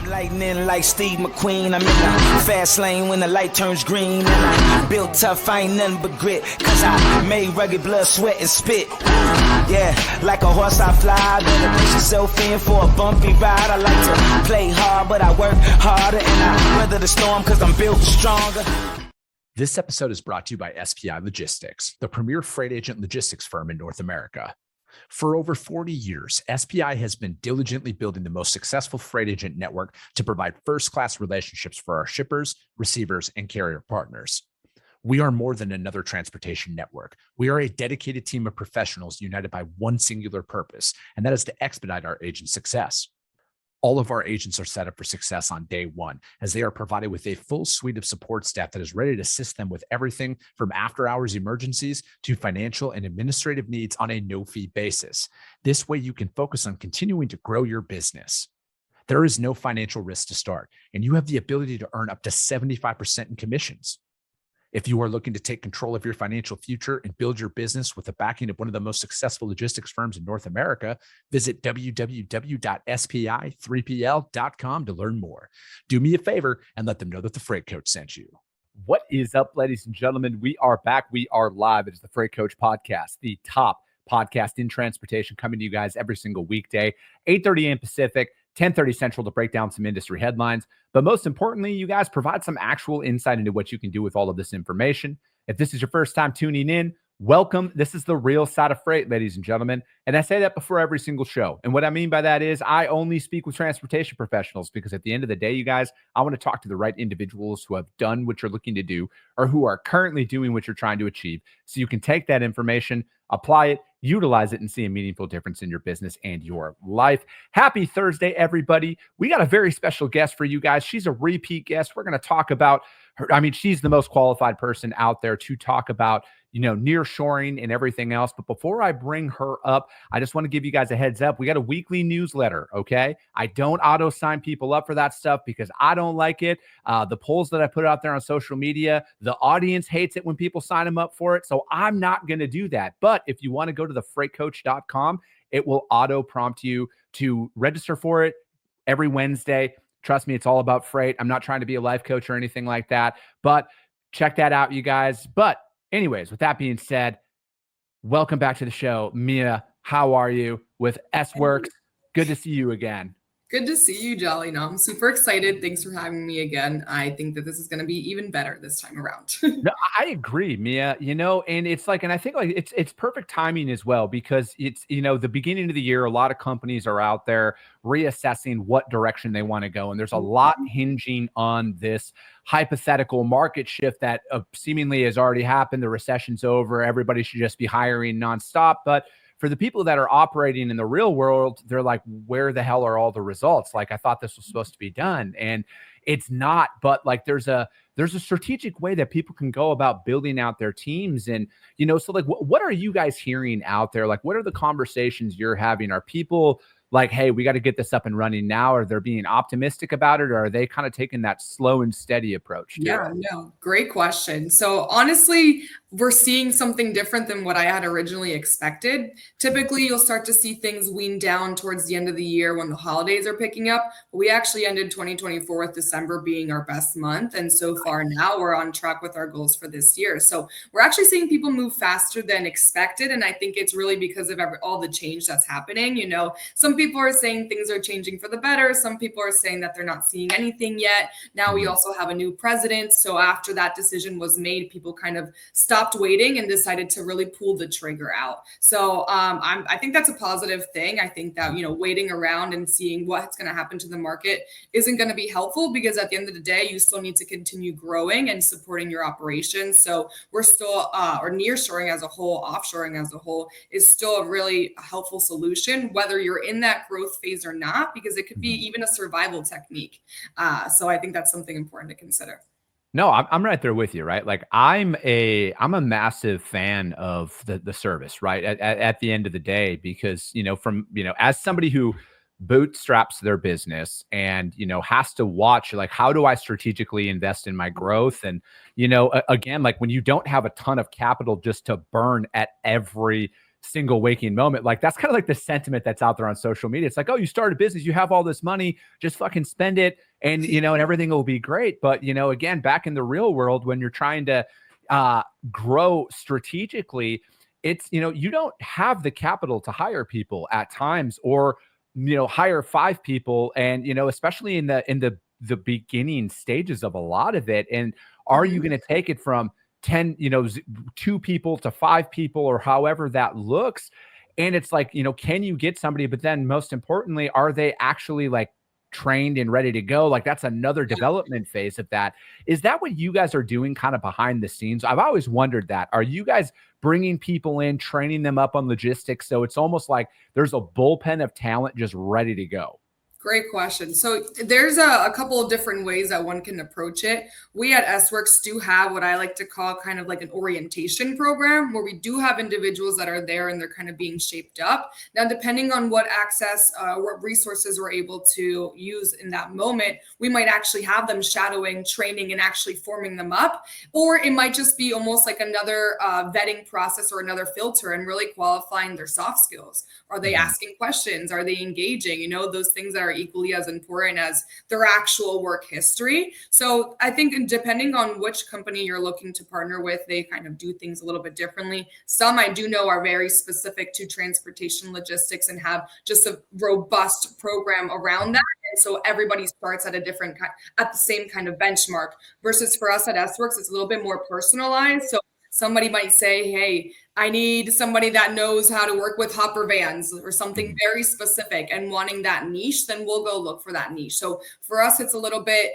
Lightning like Steve McQueen. I'm in the fast lane when the light turns green. And I built tough, I ain't nothing but grit. Cause I made rugged blood, sweat, and spit. Yeah, like a horse I fly. Better push yourself in for a bumpy ride. I like to play hard, but I work harder. And I weather the storm cause I'm built stronger. This episode is brought to you by SPI Logistics, the premier freight agent logistics firm in North America. For over 40 years, SPI has been diligently building the most successful freight agent network to provide first-class relationships for our shippers, receivers, and carrier partners. We are more than another transportation network. We are a dedicated team of professionals united by one singular purpose, and that is to expedite our agents' success. All of our agents are set up for success on day one, as they are provided with a full suite of support staff that is ready to assist them with everything from after-hours emergencies to financial and administrative needs on a no-fee basis. This way, you can focus on continuing to grow your business. There is no financial risk to start, and you have the ability to earn up to 75% in commissions. If you are looking to take control of your financial future and build your business with the backing of one of the most successful logistics firms in North America, visit www.spi3pl.com to learn more. Do me a favor and let them know that the Freight Coach sent you. What is up, ladies and gentlemen? We are back. We are live. It is the Freight Coach Podcast, the top podcast in transportation, coming to you guys every single weekday, 8:30 a.m. Pacific, 10:30 Central, to break down some industry headlines. But most importantly, you guys provide some actual insight into what you can do with all of this information. If this is your first time tuning in, welcome. This is the real side of freight, ladies and gentlemen. And I say that before every single show. And what I mean by that is I only speak with transportation professionals, because at the end of the day, you guys, I want to talk to the right individuals who have done what you're looking to do or who are currently doing what you're trying to achieve. So you can take that information, apply it, utilize it, and see a meaningful difference in your business and your life. Happy Thursday, everybody. We got a very special guest for you guys. She's a repeat guest. We're going to talk about her. I mean, she's the most qualified person out there to talk about, nearshoring and everything else. But before I bring her up, I just want to give you guys a heads up. We got a weekly newsletter, okay? I don't auto-sign people up for that stuff because I don't like it. The polls that I put out there on social media, the audience hates it when people sign them up for it. So I'm not going to do that. But if you want to go to thefreightcoach.com, it will auto-prompt you to register for it every Wednesday. Trust me, it's all about freight. I'm not trying to be a life coach or anything like that, but check that out, you guys. But anyways, with that being said, welcome back to the show. Mia, how are you with Sworkz? Good to see you again. Good to see you, Jolly. No, I'm super excited. Thanks for having me again. I think that this is going to be even better this time around. No, I agree, Mia, and it's like, and I think like it's perfect timing as well, because it's, the beginning of the year, a lot of companies are out there reassessing what direction they want to go. And there's a lot hinging on this hypothetical market shift that seemingly has already happened. The recession's over. Everybody should just be hiring nonstop. But for the people that are operating in the real world, they're like, where the hell are all the results? Like, I thought this was supposed to be done, and it's not. But like, there's a strategic way that people can go about building out their teams. And, so like, what are you guys hearing out there? Like, what are the conversations you're having? Are people like, hey, we got to get this up and running now? Or they're being optimistic about it? Or are they kind of taking that slow and steady approach? Yeah, no, great question. So honestly, we're seeing something different than what I had originally expected. Typically, you'll start to see things wean down towards the end of the year when the holidays are picking up. We actually ended 2024 with December being our best month. And so far now we're on track with our goals for this year. So we're actually seeing people move faster than expected. And I think it's really because of all the change that's happening. Some people are saying things are changing for the better. Some people are saying that they're not seeing anything yet. Now we also have a new president. So after that decision was made, people kind of stopped waiting and decided to really pull the trigger out. So I think that's a positive thing. I think that, waiting around and seeing what's going to happen to the market isn't going to be helpful, because at the end of the day, you still need to continue growing and supporting your operations. So we're still, or nearshoring as a whole, offshoring as a whole is still a really helpful solution, whether you're in that growth phase or not, because it could be even a survival technique. So I think that's something important to consider. No, I'm right there with you, right? Like I'm a massive fan of the service, right? At the end of the day, because, as somebody who bootstraps their business and, has to watch, like, how do I strategically invest in my growth? And, again, like when you don't have a ton of capital just to burn at every single waking moment. Like that's kind of like the sentiment that's out there on social media. It's like, oh, you start a business, you have all this money, just fucking spend it, and and everything will be great. But again, back in the real world, when you're trying to grow strategically, it's you don't have the capital to hire people at times, or hire 5 people, and especially in the beginning stages of a lot of it. And are you going to take it from 10, 2 people to 5 people, or however that looks? And it's like, can you get somebody, but then most importantly, are they actually like trained and ready to go? Like that's another development phase of that. Is that what you guys are doing kind of behind the scenes? I've always wondered that. Are you guys bringing people in, training them up on logistics, so it's almost like there's a bullpen of talent just ready to go? Great question. So there's a couple of different ways that one can approach it. We at Sworkz do have what I like to call kind of like an orientation program, where we do have individuals that are there and they're kind of being shaped up. Now, depending on what access, what resources we're able to use in that moment, we might actually have them shadowing, training, and actually forming them up. Or it might just be almost like another vetting process or another filter, and really qualifying their soft skills. Are they asking questions? Are they engaging? Those things that are equally as important as their actual work history. So I think depending on which company you're looking to partner with, they kind of do things a little bit differently. Some I do know are very specific to transportation logistics and have just a robust program around that. And so everybody starts at at the same kind of benchmark, versus for us at Sworkz, it's a little bit more personalized. So somebody might say, hey, I need somebody that knows how to work with hopper vans or something very specific, and wanting that niche, then we'll go look for that niche. So for us, it's a little bit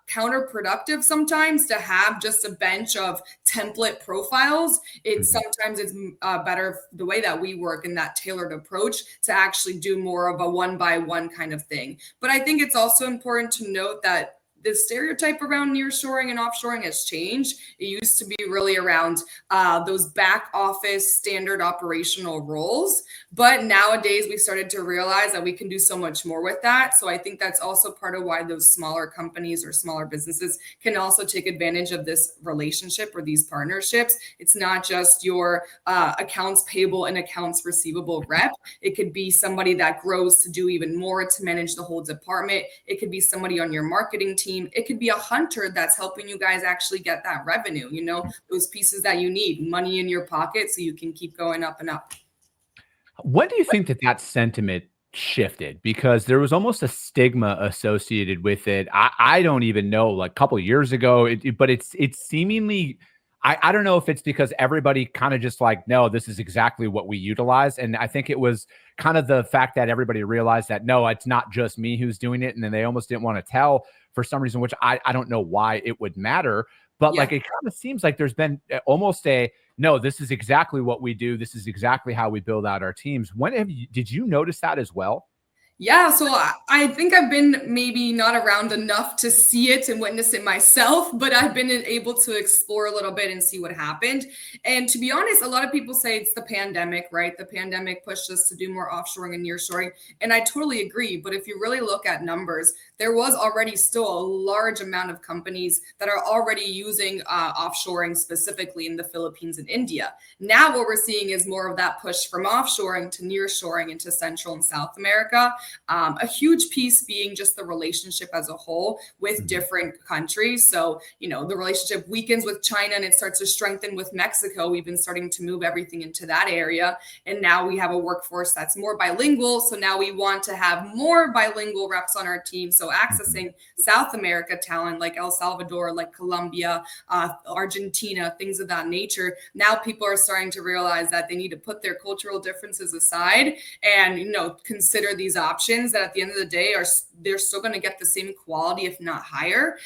counterproductive sometimes to have just a bench of template profiles. Sometimes it's better the way that we work in that tailored approach to actually do more of a 1-by-1 kind of thing. But I think it's also important to note that the stereotype around nearshoring and offshoring has changed. It used to be really around those back office standard operational roles. But nowadays we started to realize that we can do so much more with that. So I think that's also part of why those smaller companies or smaller businesses can also take advantage of this relationship or these partnerships. It's not just your accounts payable and accounts receivable rep. It could be somebody that grows to do even more, to manage the whole department. It could be somebody on your marketing team. It could be a hunter that's helping you guys actually get that revenue, those pieces that you need, money in your pocket so you can keep going up and up. When do you think that sentiment shifted? Because there was almost a stigma associated with it. I don't even know, like a couple of years ago, but it's seemingly, I don't know if it's because everybody kind of just like, no, this is exactly what we utilize. And I think it was kind of the fact that everybody realized that, no, it's not just me who's doing it. And then they almost didn't want to tell for some reason, which I don't know why it would matter. But like, it kind of seems like there's been almost no, this is exactly what we do. This is exactly how we build out our teams. Did you notice that as well? Yeah, so I think I've been maybe not around enough to see it and witness it myself, but I've been able to explore a little bit and see what happened. And to be honest, a lot of people say it's the pandemic, right? The pandemic pushed us to do more offshoring and nearshoring. And I totally agree. But if you really look at numbers, there was already still a large amount of companies that are already using offshoring, specifically in the Philippines and India. Now what we're seeing is more of that push from offshoring to nearshoring into Central and South America. A huge piece being just the relationship as a whole with different countries. So, the relationship weakens with China and it starts to strengthen with Mexico. We've been starting to move everything into that area. And now we have a workforce that's more bilingual. So now we want to have more bilingual reps on our team. So accessing South America talent like El Salvador, like Colombia, Argentina, things of that nature. Now people are starting to realize that they need to put their cultural differences aside and, consider these options that at the end of the day they're still going to get the same quality, if not higher.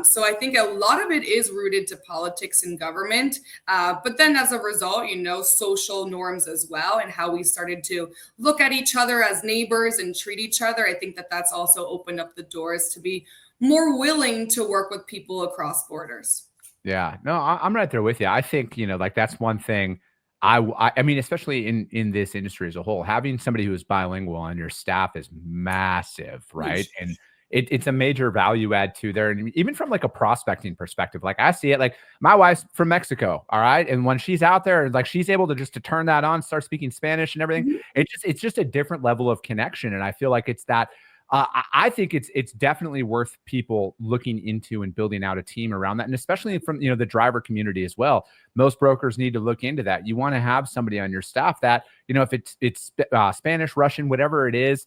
So I think a lot of it is rooted to politics and government. But then as a result, social norms as well, and how we started to look at each other as neighbors and treat each other. I think that's also opened up the doors to be more willing to work with people across borders. Yeah, no, I'm right there with you. I think, like that's one thing I mean, especially in this industry as a whole, having somebody who is bilingual on your staff is massive, right? And it's a major value add to there. And even from like a prospecting perspective, like I see it, like my wife's from Mexico. All right. And when she's out there, like she's able to turn that on, start speaking Spanish and everything. It's just a different level of connection. And I feel like it's that, I think it's definitely worth people looking into and building out a team around that. And especially from, the driver community as well. Most brokers need to look into that. You want to have somebody on your staff that, if it's Spanish, Russian, whatever it is,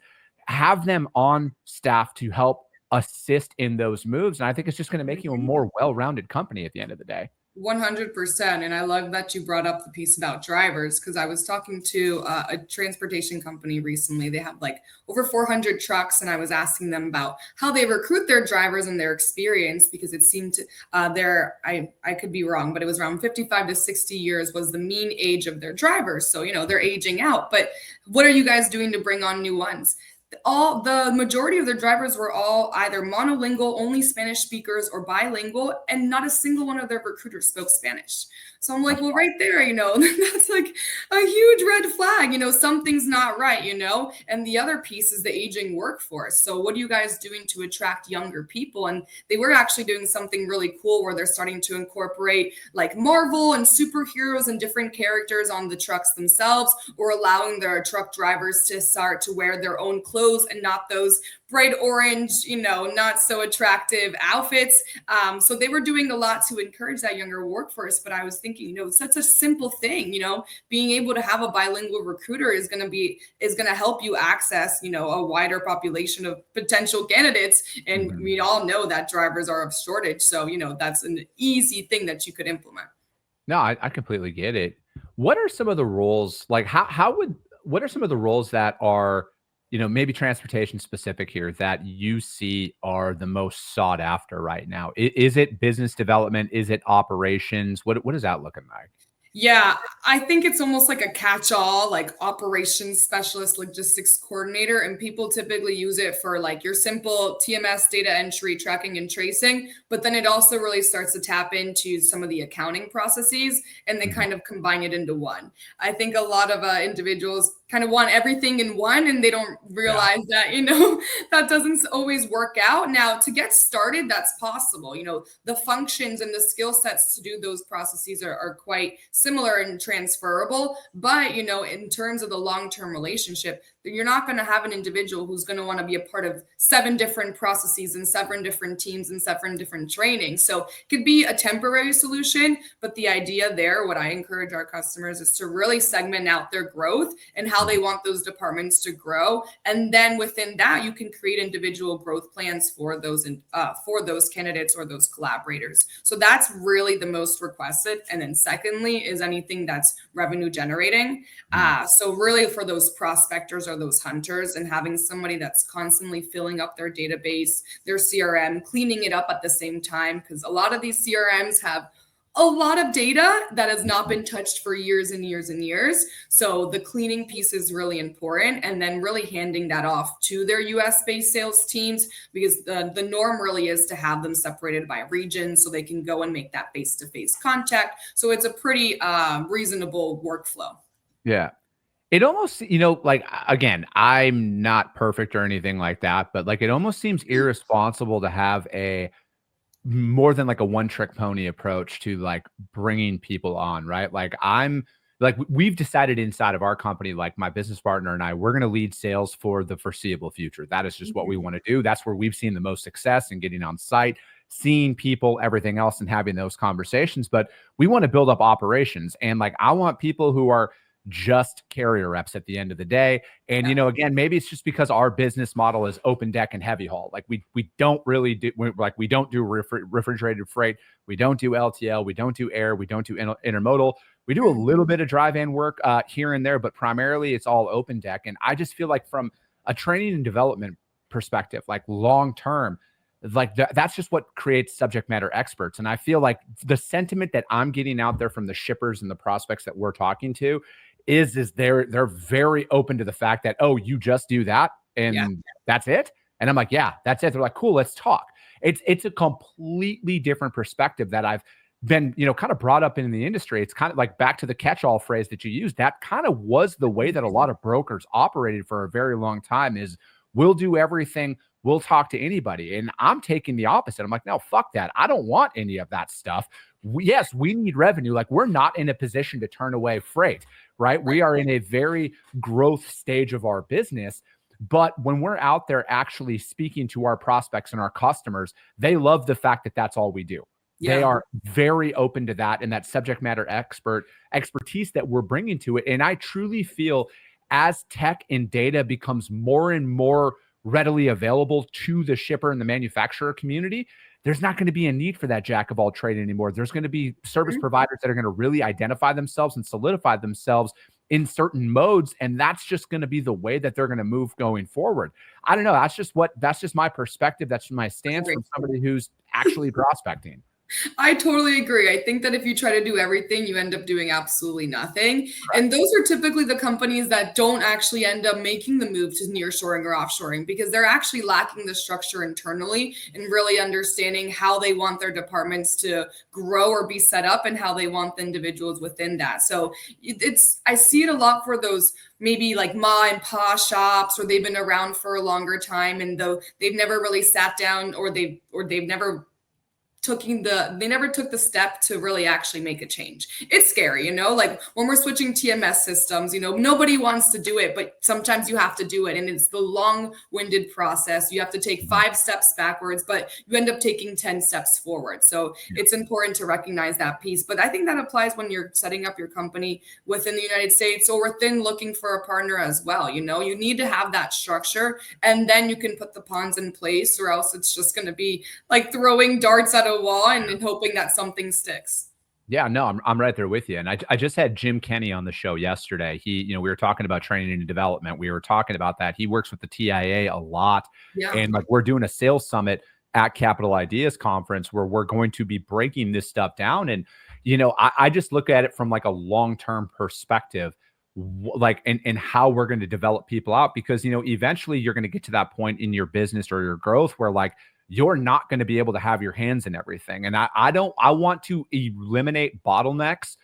have them on staff to help assist in those moves. And I think it's just going to make you a more well-rounded company at the end of the day. 100%. And I love that you brought up the piece about drivers, because I was talking to a transportation company recently. They have like over 400 trucks, and I was asking them about how they recruit their drivers and their experience, because it seemed to I could be wrong, but it was around 55 to 60 years was the mean age of their drivers. So, they're aging out. But what are you guys doing to bring on new ones? The majority of their drivers were all either monolingual, only Spanish speakers, or bilingual, and not a single one of their recruiters spoke Spanish. So I'm like, well, right there, that's like a huge red flag. Something's not right, And the other piece is the aging workforce. So what are you guys doing to attract younger people? And they were actually doing something really cool where they're starting to incorporate like Marvel and superheroes and different characters on the trucks themselves, or allowing their truck drivers to start to wear their own clothes and not those bright orange, not so attractive outfits. So they were doing a lot to encourage that younger workforce. But I was thinking, it's such a simple thing, being able to have a bilingual recruiter is going to help you access, a wider population of potential candidates. And we all know that drivers are of shortage. So, that's an easy thing that you could implement. No, I completely get it. What are some of the roles, like what are some of the roles that are, maybe transportation specific here that you see are the most sought after right now? Is it business development? Is it operations? What is that looking like? Yeah, I think it's almost like a catch-all, like operations specialist, logistics coordinator, and people typically use it for like your simple TMS data entry, tracking and tracing, but then it also really starts to tap into some of the accounting processes, and they kind of combine it into one. I think a lot of individuals kind of want everything in one, and they don't realize that, that doesn't always work out. Now, to get started, that's possible. The functions and the skill sets to do those processes are quite similar and transferable. But, in terms of the long-term relationship, you're not going to have an individual who's going to want to be a part of 7 different processes and 7 different teams and 7 different trainings. So it could be a temporary solution, but the idea there, what I encourage our customers is to really segment out their growth and how they want those departments to grow. And then within that, you can create individual growth plans for those candidates or those collaborators. So that's really the most requested. And then secondly is anything that's revenue generating. So really for those prospectors or those hunters, and having somebody that's constantly filling up their database, their CRM, cleaning it up at the same time, because a lot of these CRMs have a lot of data that has not been touched for years and years and years. So the cleaning piece is really important, and then really handing that off to their US-based sales teams, because the norm really is to have them separated by region so they can go and make that face-to-face contact. So it's a pretty reasonable workflow. Yeah. It almost, like, again, I'm not perfect or anything like that, but like, it almost seems irresponsible to have more than like a one-trick pony approach to like bringing people on, right? Like we've decided inside of our company, like my business partner and I, we're going to lead sales for the foreseeable future. That is just what we want to do. That's where we've seen the most success in getting on site, seeing people, everything else, and having those conversations. But we want to build up operations. And like, I want people who are just carrier reps at the end of the day. And, again, maybe it's just because our business model is open deck and heavy haul. Like we don't really do, we don't do refrigerated freight. We don't do LTL. We don't do air. We don't do intermodal. We do a little bit of dry van work here and there, but primarily it's all open deck. And I just feel like from a training and development perspective, like long-term, like that's just what creates subject matter experts. And I feel like the sentiment that I'm getting out there from the shippers and the prospects that we're talking to is they're very open to the fact that, oh, you just do that and that's it. And I'm like, yeah, that's it. They're like, cool, let's talk. It's a completely different perspective that I've been, kind of brought up in the industry. It's kind of like back to the catch-all phrase that you used. That kind of was the way that a lot of brokers operated for a very long time is we'll do everything we'll talk to anybody. And I'm taking the opposite. I'm like, no, fuck that. I don't want any of that stuff. Yes, we need revenue. Like, we're not in a position to turn away freight, right? We are in a very growth stage of our business. But when we're out there actually speaking to our prospects and our customers, they love the fact that that's all we do. Yeah. They are very open to that and that subject matter expertise that we're bringing to it. And I truly feel as tech and data becomes more and more readily available to the shipper and the manufacturer community, there's not going to be a need for that jack of all trade anymore. There's going to be service providers that are going to really identify themselves and solidify themselves in certain modes. And that's just going to be the way that they're going to move going forward. I don't know. That's just my perspective. That's my stance from somebody who's actually prospecting. I totally agree. I think that if you try to do everything, you end up doing absolutely nothing. Right. And those are typically the companies that don't actually end up making the move to nearshoring or offshoring, because they're actually lacking the structure internally and really understanding how they want their departments to grow or be set up and how they want the individuals within that. So I see it a lot for those maybe like ma and pa shops, or they've been around for a longer time, and though they've never really sat down or they've never they never took the step to really actually make a change. It's scary, like when we're switching TMS systems, nobody wants to do it, but sometimes you have to do it. And it's the long-winded process. You have to take 5 steps backwards, but you end up taking 10 steps forward. So it's important to recognize that piece. But I think that applies when you're setting up your company within the United States or within looking for a partner as well. You need to have that structure, and then you can put the pawns in place, or else it's just going to be like throwing darts at a wall and hoping that something sticks. Yeah, no, I'm right there with you. And I just had Jim Kenny on the show yesterday. We were talking about training and development. We were talking about that. He works with the TIA a lot. Yeah. And like, we're doing a sales summit at Capital Ideas Conference where we're going to be breaking this stuff down. And, I just look at it from like a long-term perspective, like, and how we're going to develop people out, because, eventually you're going to get to that point in your business or your growth where like, you're not going to be able to have your hands in everything. And I want to eliminate bottlenecks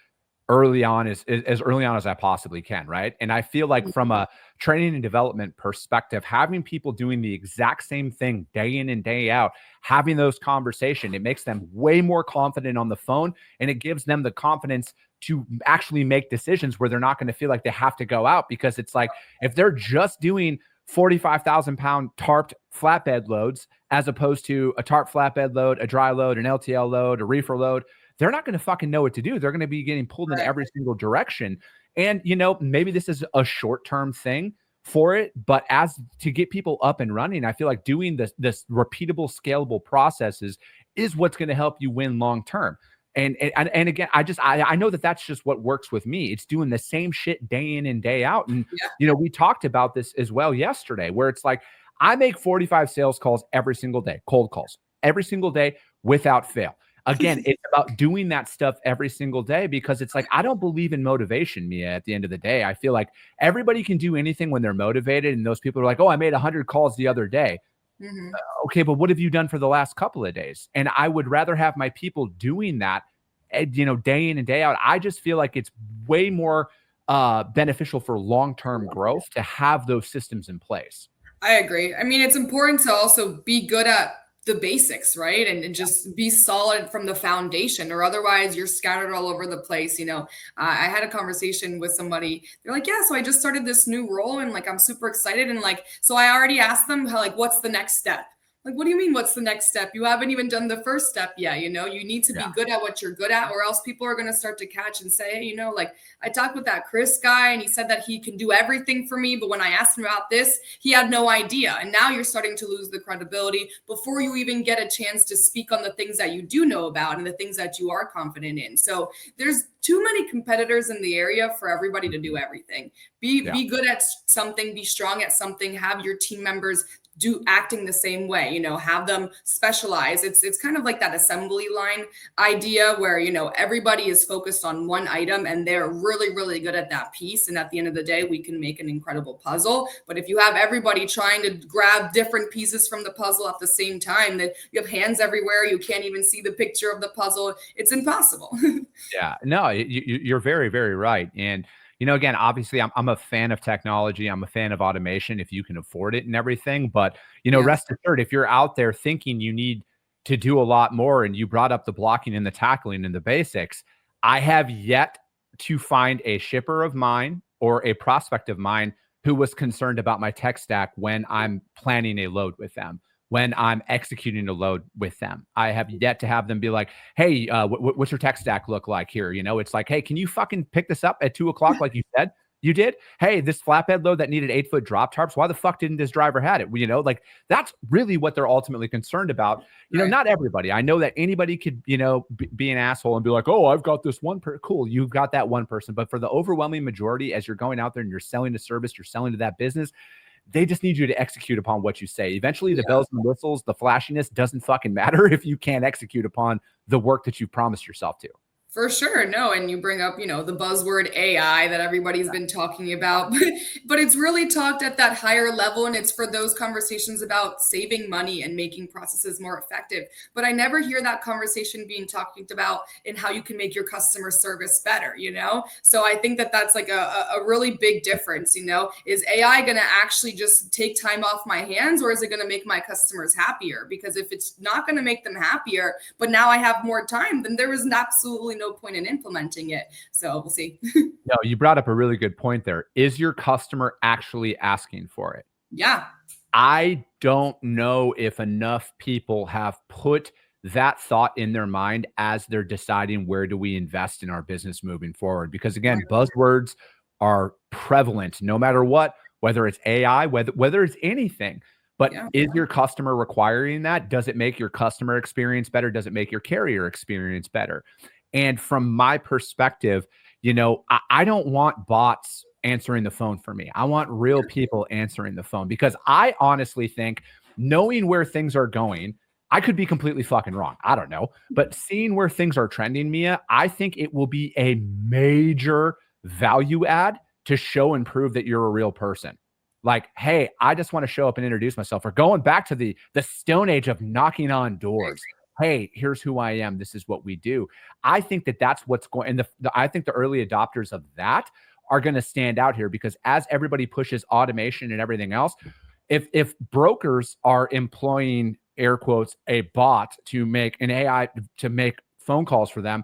early on, as early on as I possibly can. Right. And I feel like from a training and development perspective, having people doing the exact same thing day in and day out, having those conversations, it makes them way more confident on the phone, and it gives them the confidence to actually make decisions where they're not going to feel like they have to go out, because it's like, if they're just doing 45,000 pound tarped flatbed loads, as opposed to a tarp flatbed load, a dry load, an LTL load, a reefer load, they're not going to fucking know what to do. They're going to be getting pulled in every single direction. And, maybe this is a short-term thing for it, but as to get people up and running, I feel like doing this repeatable, scalable processes is what's going to help you win long-term. And again, I know that that's just what works with me. It's doing the same shit day in and day out. And, we talked about this as well yesterday, where it's like, I make 45 sales calls every single day, cold calls every single day without fail. Again, it's about doing that stuff every single day, because it's like, I don't believe in motivation, Mia, at the end of the day. I feel like everybody can do anything when they're motivated. And those people are like, oh, I made 100 calls the other day. Mm-hmm. Okay, but what have you done for the last couple of days? And I would rather have my people doing that, day in and day out. I just feel like it's way more beneficial for long-term growth to have those systems in place. I agree. I mean, it's important to also be good at the basics, right? And just be solid from the foundation, or otherwise you're scattered all over the place. I had a conversation with somebody. They're like, yeah, so I just started this new role and like, I'm super excited. And like, so I already asked them how, like, what's the next step? Like, what do you mean, what's the next step? You haven't even done the first step yet. You need to be good at what you're good at, or else people are going to start to catch and say, hey, like, I talked with that Chris guy and he said that he can do everything for me. But when I asked him about this, he had no idea. And now you're starting to lose the credibility before you even get a chance to speak on the things that you do know about and the things that you are confident in. So there's too many competitors in the area for everybody to do everything. Be good at something, be strong at something, have your team members acting the same way, have them specialize. It's kind of like that assembly line idea where, everybody is focused on one item and they're really, really good at that piece. And at the end of the day, we can make an incredible puzzle. But if you have everybody trying to grab different pieces from the puzzle at the same time, that you have hands everywhere, you can't even see the picture of the puzzle, it's impossible. Yeah, no, you're very, very right. And, again, obviously I'm a fan of technology. I'm a fan of automation if you can afford it and everything. But, rest assured, if you're out there thinking you need to do a lot more, and you brought up the blocking and the tackling and the basics, I have yet to find a shipper of mine or a prospect of mine who was concerned about my tech stack when I'm planning a load with them, when I'm executing a load with them. I have yet to have them be like, hey, what's your tech stack look like here? It's like, hey, can you fucking pick this up at 2:00 like you said you did? Hey, this flatbed load that needed 8-foot drop tarps, why the fuck didn't this driver had it? Like that's really what they're ultimately concerned about. Not everybody. I know that anybody could, be an asshole and be like, oh, I've got this one cool. You've got that one person. But for the overwhelming majority, as you're going out there and you're selling a service, you're selling to that business, they just need you to execute upon what you say. Eventually, the bells and whistles, the flashiness doesn't fucking matter if you can't execute upon the work that you promised yourself to. For sure. No. And you bring up, the buzzword AI that everybody's been talking about, but it's really talked at that higher level. And it's for those conversations about saving money and making processes more effective. But I never hear that conversation being talked about in how you can make your customer service better, So I think that that's like a really big difference, is AI going to actually just take time off my hands, or is it going to make my customers happier? Because if it's not going to make them happier, but now I have more time, then there is absolutely no point in implementing it. So we'll see. No, you brought up a really good point there. Is your customer actually asking for it? Yeah. I don't know if enough people have put that thought in their mind as they're deciding where do we invest in our business moving forward. Because again, buzzwords are prevalent no matter what, whether it's AI, whether it's anything. But is your customer requiring that? Does it make your customer experience better? Does it make your carrier experience better? And from my perspective, I don't want bots answering the phone for me. I want real people answering the phone, because I honestly think, knowing where things are going, I could be completely fucking wrong. I don't know. But seeing where things are trending, Mia, I think it will be a major value add to show and prove that you're a real person. Like, hey, I just want to show up and introduce myself. Or going back to the stone age of knocking on doors. Hey, here's who I am. This is what we do. I think that's what's going. And I think the early adopters of that are going to stand out here, because as everybody pushes automation and everything else, if brokers are employing, air quotes, a bot to make an AI to make phone calls for them,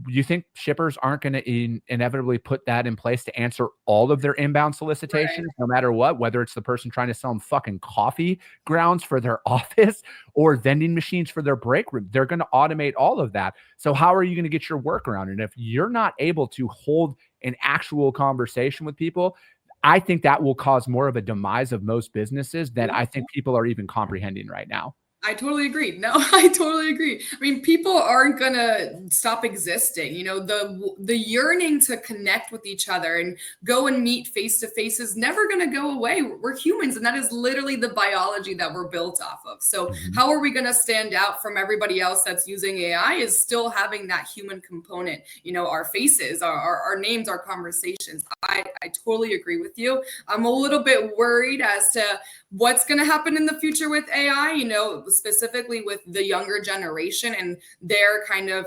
you think shippers aren't going to inevitably put that in place to answer all of their inbound solicitations, no matter what, whether it's the person trying to sell them fucking coffee grounds for their office or vending machines for their break room? They're going to automate all of that. So how are you going to get your workaround? And if you're not able to hold an actual conversation with people, I think that will cause more of a demise of most businesses than I think people are even comprehending right now. I totally agree. No, I totally agree. I mean, people aren't gonna stop existing. The yearning to connect with each other and go and meet face to face is never gonna go away. We're humans, and that is literally the biology that we're built off of. So how are we gonna stand out from everybody else that's using AI? Is still having that human component. Our faces, our names, our conversations. I totally agree with you. I'm a little bit worried as to what's going to happen in the future with AI, specifically with the younger generation and their kind of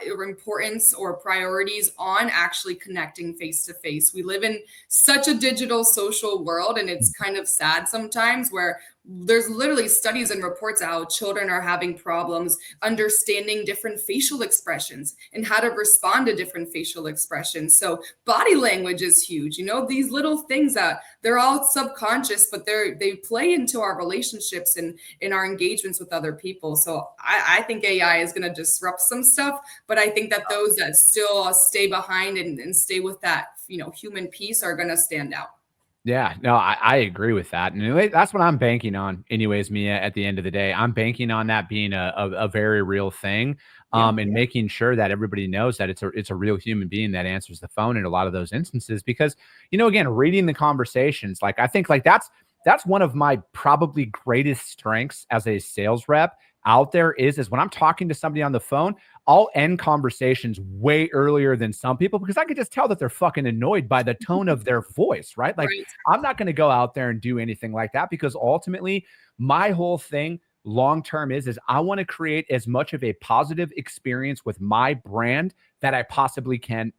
importance or priorities on actually connecting face to face. We live in such a digital social world, and it's kind of sad sometimes where there's literally studies and reports how children are having problems understanding different facial expressions and how to respond to different facial expressions. So body language is huge. These little things that they're all subconscious, but they play into our relationships and in our engagements with other people. So I think AI is going to disrupt some stuff, but I think that those that still stay behind and stay with that, human piece are going to stand out. Yeah, no, I agree with that. And anyway, that's what I'm banking on anyways, Mia, at the end of the day. I'm banking on that being a very real thing, and making sure that everybody knows that it's a real human being that answers the phone in a lot of those instances. Because, again, reading the conversations, like I think like that's one of my probably greatest strengths as a sales rep out there is when I'm talking to somebody on the phone, I'll end conversations way earlier than some people, because I can just tell that they're fucking annoyed by the tone of their voice, right? Like, I'm not going to go out there and do anything like that, because ultimately my whole thing long-term is I want to create as much of a positive experience with my brand that I possibly can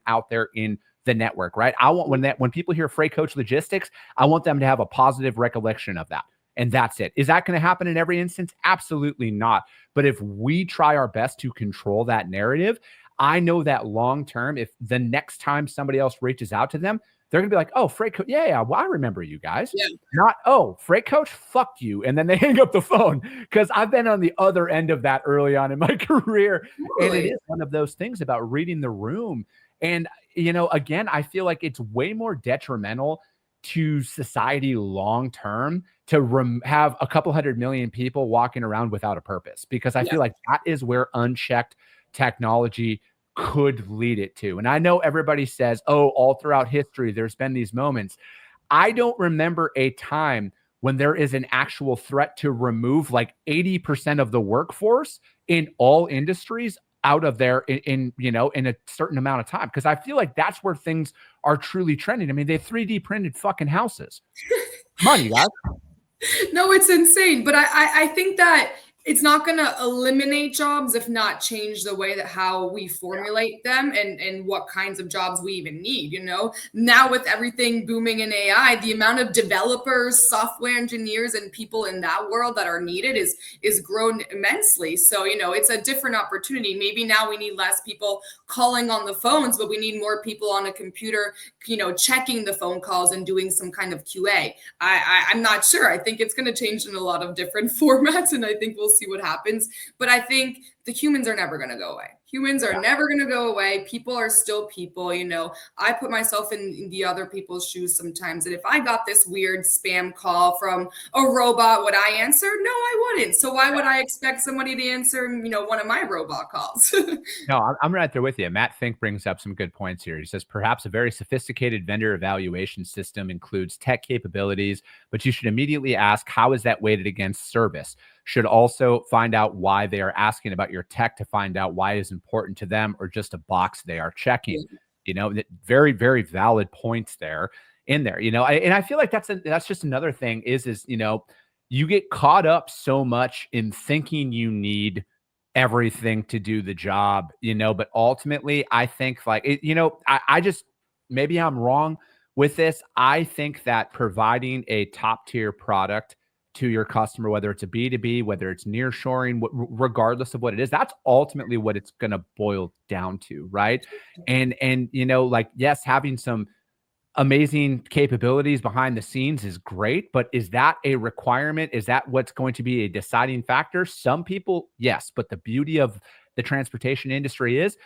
out there in the network, right? I want when people hear Freight Coach Logistics, I want them to have a positive recollection of that. And that's it. Is that going to happen in every instance? Absolutely not. But if we try our best to control that narrative, I know that long term, if the next time somebody else reaches out to them, they're going to be like, oh, Freight Coach. Yeah, well, I remember you guys. Yeah. Not, oh, Freight Coach, fuck you. And then they hang up the phone, because I've been on the other end of that early on in my career. And it is one of those things about reading the room. And, again, I feel like it's way more detrimental to society long term to have a couple 100 million people walking around without a purpose, because I feel like that is where unchecked technology could lead it to. And I know everybody says, oh, all throughout history, there's been these moments. I don't remember a time when there is an actual threat to remove like 80% of the workforce in all industries out of there in a certain amount of time. Because I feel like that's where things are truly trending. I mean, they 3D printed fucking houses. Money, guys. No, it's insane. But I think that it's not going to eliminate jobs, if not change the way that how we formulate them and what kinds of jobs we even need. Now with everything booming in AI, the amount of developers, software engineers, and people in that world that are needed is grown immensely. So, it's a different opportunity. Maybe now we need less people calling on the phones, but we need more people on a computer, checking the phone calls and doing some kind of QA. I'm not sure. I think it's going to change in a lot of different formats, and I think we'll see what happens. But I think the humans are never going to go away. Humans are never going to go away. People are still people. I put myself in the other people's shoes sometimes. And if I got this weird spam call from a robot, would I answer? No, I wouldn't. So why would I expect somebody to answer, one of my robot calls? No, I'm right there with you. Matt Fink brings up some good points here. He says, perhaps a very sophisticated vendor evaluation system includes tech capabilities, but you should immediately ask, how is that weighted against service? Should also find out why they are asking about your tech to find out why it is important to them, or just a box they are checking. Very, very valid points there in there. And I feel like that's just another thing is you get caught up so much in thinking you need everything to do the job, but ultimately I think I just, maybe I'm wrong with this. I think that providing a top tier product to your customer, whether it's a B2B, whether it's nearshoring, regardless of what it is, that's ultimately what it's going to boil down to, right? And yes, having some amazing capabilities behind the scenes is great, but is that a requirement? Is that what's going to be a deciding factor? Some people, yes, but the beauty of the transportation industry is,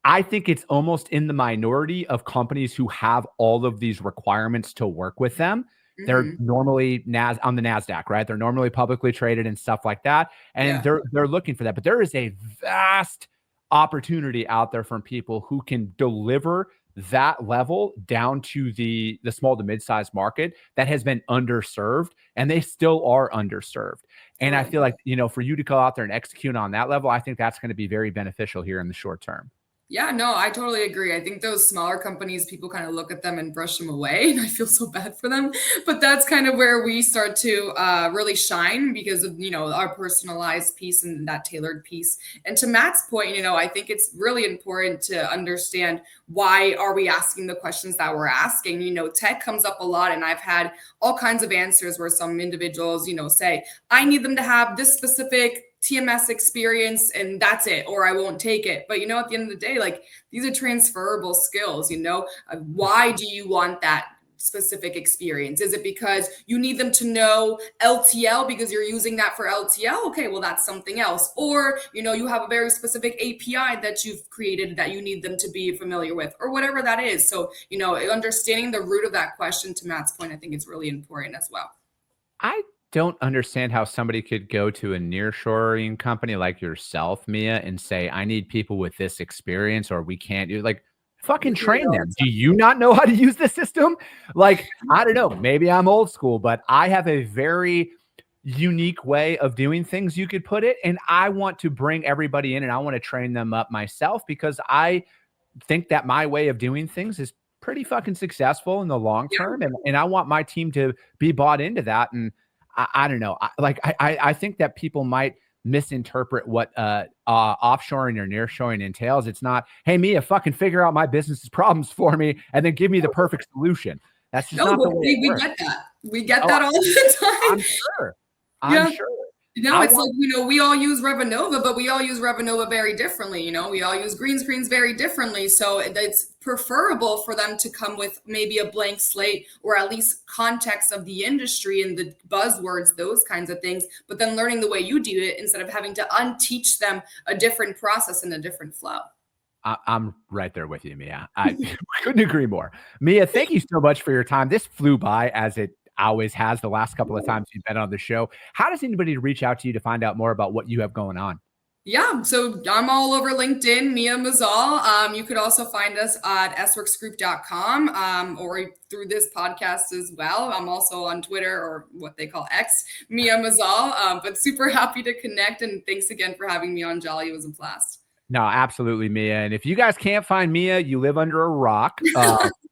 I think it's almost in the minority of companies who have all of these requirements to work with them. They're normally on the NASDAQ, right? They're normally publicly traded and stuff like that. And they're looking for that. But there is a vast opportunity out there from people who can deliver that level down to the small to mid-sized market that has been underserved, and they still are underserved. And I feel like, for you to go out there and execute on that level, I think that's going to be very beneficial here in the short term. Yeah, no, I totally agree. I think those smaller companies, people kind of look at them and brush them away, and I feel so bad for them. But that's kind of where we start to really shine because of, our personalized piece and that tailored piece. And to Matt's point, I think it's really important to understand why are we asking the questions that we're asking. Tech comes up a lot, and I've had all kinds of answers where some individuals, say, I need them to have this specific TMS experience and that's it, or I won't take it. But at the end of the day, these are transferable skills. Why do you want that specific experience? Is it because you need them to know LTL because you're using that for LTL? Okay, well, that's something else. Or, you have a very specific API that you've created that you need them to be familiar with, or whatever that is. So, understanding the root of that question, to Matt's point, I think it's really important as well. I don't understand how somebody could go to a nearshoring company like yourself, Mia, and say, I need people with this experience, or we can't do fucking train them. Do you not know how to use the system? I don't know, maybe I'm old school, but I have a very unique way of doing things, you could put it. And I want to bring everybody in and I want to train them up myself because I think that my way of doing things is pretty fucking successful in the long term. And I want my team to be bought into that. And I don't know. I think that people might misinterpret what offshoring or nearshoring entails. It's not, hey, Mia, fucking figure out my business's problems for me and then give me the perfect solution. That's just not the way it works. We get that. We get that all the time. I'm sure. No, it's like, we all use Revenova, but we all use Revenova very differently. We all use green screens very differently. So it's preferable for them to come with maybe a blank slate or at least context of the industry and the buzzwords, those kinds of things, but then learning the way you do it instead of having to unteach them a different process and a different flow. I'm right there with you, Mia. I couldn't agree more. Mia, thank you so much for your time. This flew by, as it always has the last couple of times you've been on the show. How does anybody reach out to you to find out more about what you have going on? Yeah, so I'm all over LinkedIn, Mia Mazal. You could also find us at sworkzgroup.com or through this podcast as well. I'm also on Twitter, or what they call X, Mia Mazal. But super happy to connect, and thanks again for having me on, Jolly. It was a blast. No, absolutely, Mia. And if you guys can't find Mia, you live under a rock.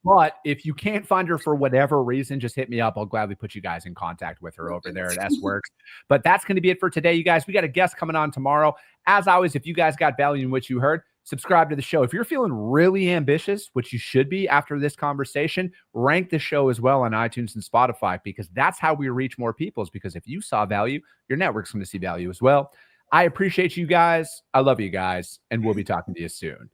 But if you can't find her for whatever reason, just hit me up. I'll gladly put you guys in contact with her over there at Sworkz. But that's going to be it for today, you guys. We got a guest coming on tomorrow. As always, if you guys got value in what you heard, subscribe to the show. If you're feeling really ambitious, which you should be after this conversation, rank the show as well on iTunes and Spotify, because that's how we reach more people. Because if you saw value, your network's going to see value as well. I appreciate you guys. I love you guys. And we'll be talking to you soon.